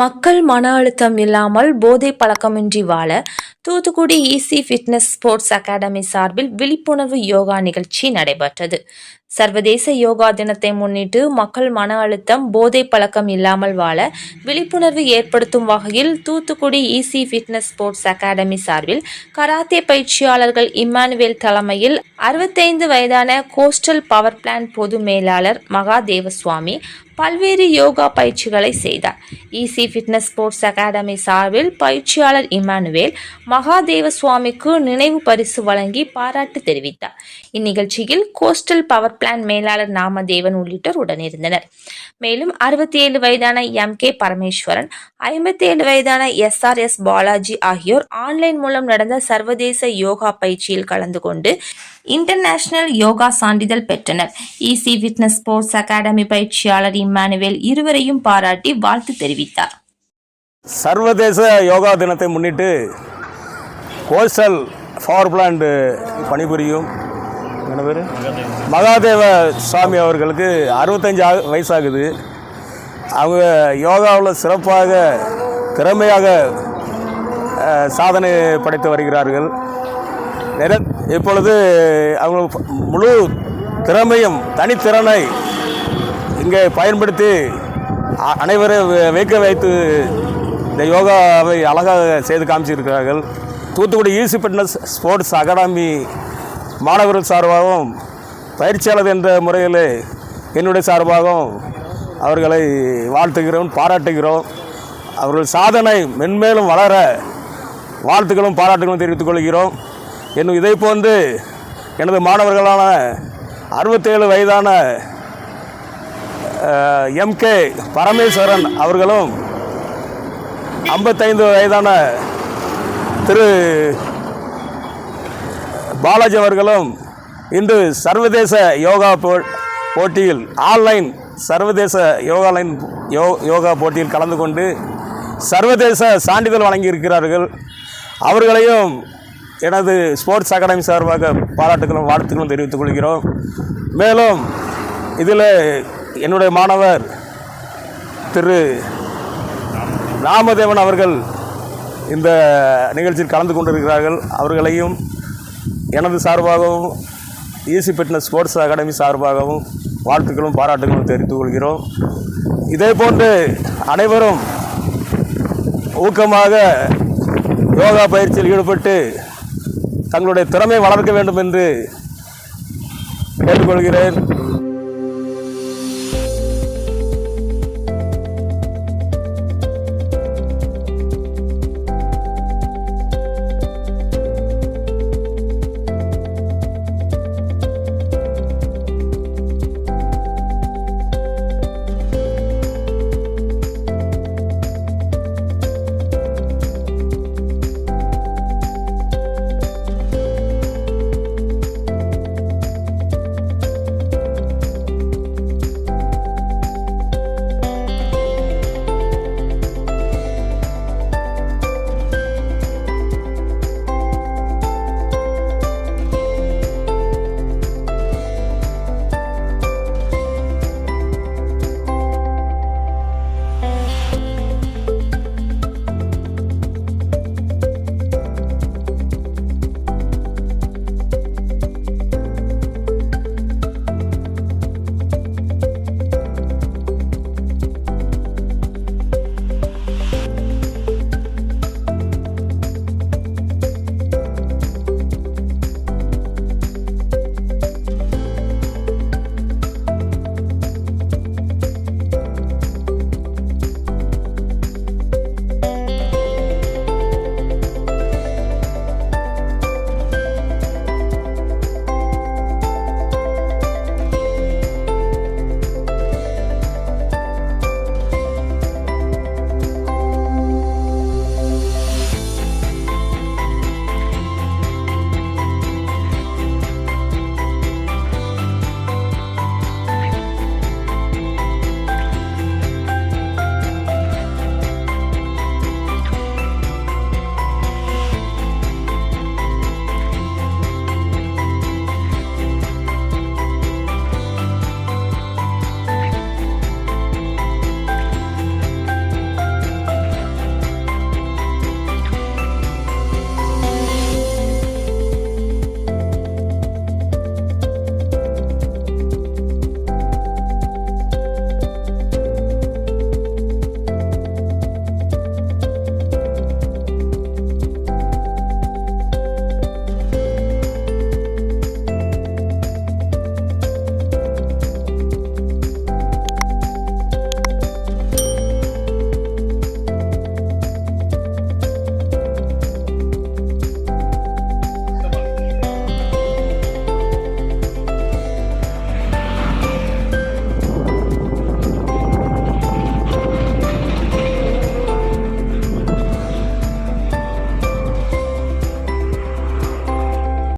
மக்கள் மன அழுத்தம் இல்லாமல் போதை பழக்கமின்றி வாழ Thoothukudi easy fitness sports academy சார்பில் விழிப்புணர்வு யோகா நிகழ்ச்சி நடைபெற்றது. சர்வதேச யோகா தினத்தை முன்னிட்டு மக்கள் மன அழுத்தம் போதை பழக்கம் இல்லாமல் வாழ விழிப்புணர்வு ஏற்படுத்தும் வகையில் Thoothukudi easy fitness sports academy சார்பில் கராத்தே பயிற்சியாளர்கள் இம்மானுவேல் தலைமையில் 65 வயதான கோஸ்டல் பவர் பிளான்ட் பொது மேலாளர் மகாதேவசுவாமி பல்வேறு யோகா பயிற்சிகளை செய்தார். ஈசி ஃபிட்னஸ் ஸ்போர்ட்ஸ் அகாடமி சார்பில் பயிற்சியாளர் இம்மானுவேல் மகாதேவசுவாமிக்கு நினைவு பரிசு வழங்கி பாராட்டு தெரிவித்தார். இந்நிகழ்ச்சியில் கோஸ்டல் பவர் பிளான்ட் மேலாளர் நாமதேவன் உள்ளிட்டோர் உடனிருந்தனர். மேலும் 67 வயதான கே பரமேஸ்வரன், 57 வயதான எஸ் பாலாஜி ஆகியோர் ஆன்லைன் மூலம் நடந்த சர்வதேச யோகா பயிற்சியில் கலந்து கொண்டு இன்டர்நேஷனல் யோகா சான்றிதழ் பெற்றனர். ஈசி ஃபிட்னஸ் ஸ்போர்ட்ஸ் அகாடமி பயிற்சியாளர் இம்மானுவேல் இருவரையும் பாராட்டி வாழ்த்து தெரிவித்தார். சர்வதேச யோகா தினத்தை முன்னிட்டு கோஸ்டல் பவர் பிளான்ட் பணிபுரியும் மகாதேவ சுவாமி அவர்களுக்கு 65 வயசாகுது. அவங்க யோகாவில் சிறப்பாக திறமையாக சாதனை படைத்து வருகிறார்கள். இப்பொழுது அவங்க முழு திறமையும் தனித்திறனை இங்கே பயன்படுத்தி அனைவரும் வைக்க வைத்து இந்த யோகாவை அழகாக செய்து காமிச்சிருக்கிறார்கள். Thoothukudi easy fitness sports academy மாணவர்கள் சார்பாகவும் பயிற்சியாளர் என்ற முறையில் என்னுடைய சார்பாகவும் அவர்களை வாழ்த்துகிறோம், பாராட்டுகிறோம். அவர்கள் சாதனை மென்மேலும் வளர வாழ்த்துக்களும் பாராட்டுகளும் தெரிவித்துக் கொள்கிறோம். இன்னும் இதை போன்று எனது மாணவர்களான 67 வயதான கே பரமேஸ்வரன் அவர்களும் 55 வயதான திரு பாலாஜி அவர்களும் இன்று சர்வதேச யோகா போட்டியில் ஆன்லைன் சர்வதேச யோகா போட்டியில் கலந்து கொண்டு சர்வதேச சான்றிதழ் வழங்கியிருக்கிறார்கள். அவர்களையும் எனது ஸ்போர்ட்ஸ் அகாடமி சார்பாக பாராட்டுகளும் வாழ்த்துக்களும் தெரிவித்துக் கொள்கிறோம். மேலும் இதில் என்னுடைய மாணவர் திரு ராமதேவன் அவர்கள் இந்த நிகழ்ச்சியில் கலந்து கொண்டிருக்கிறார்கள். அவர்களையும் எனது சார்பாகவும் ஈசி ஃபிட்னஸ் ஸ்போர்ட்ஸ் அகாடமி சார்பாகவும் வாழ்த்துக்களும் பாராட்டுகளும் தெரிவித்துக் கொள்கிறோம். இதே போன்று அனைவரும் ஊக்கமாக யோகா பயிற்சியில் ஈடுபட்டு தங்களுடைய திறமை வளர்க்க வேண்டும் என்று கேட்டுக்கொள்கிறேன்.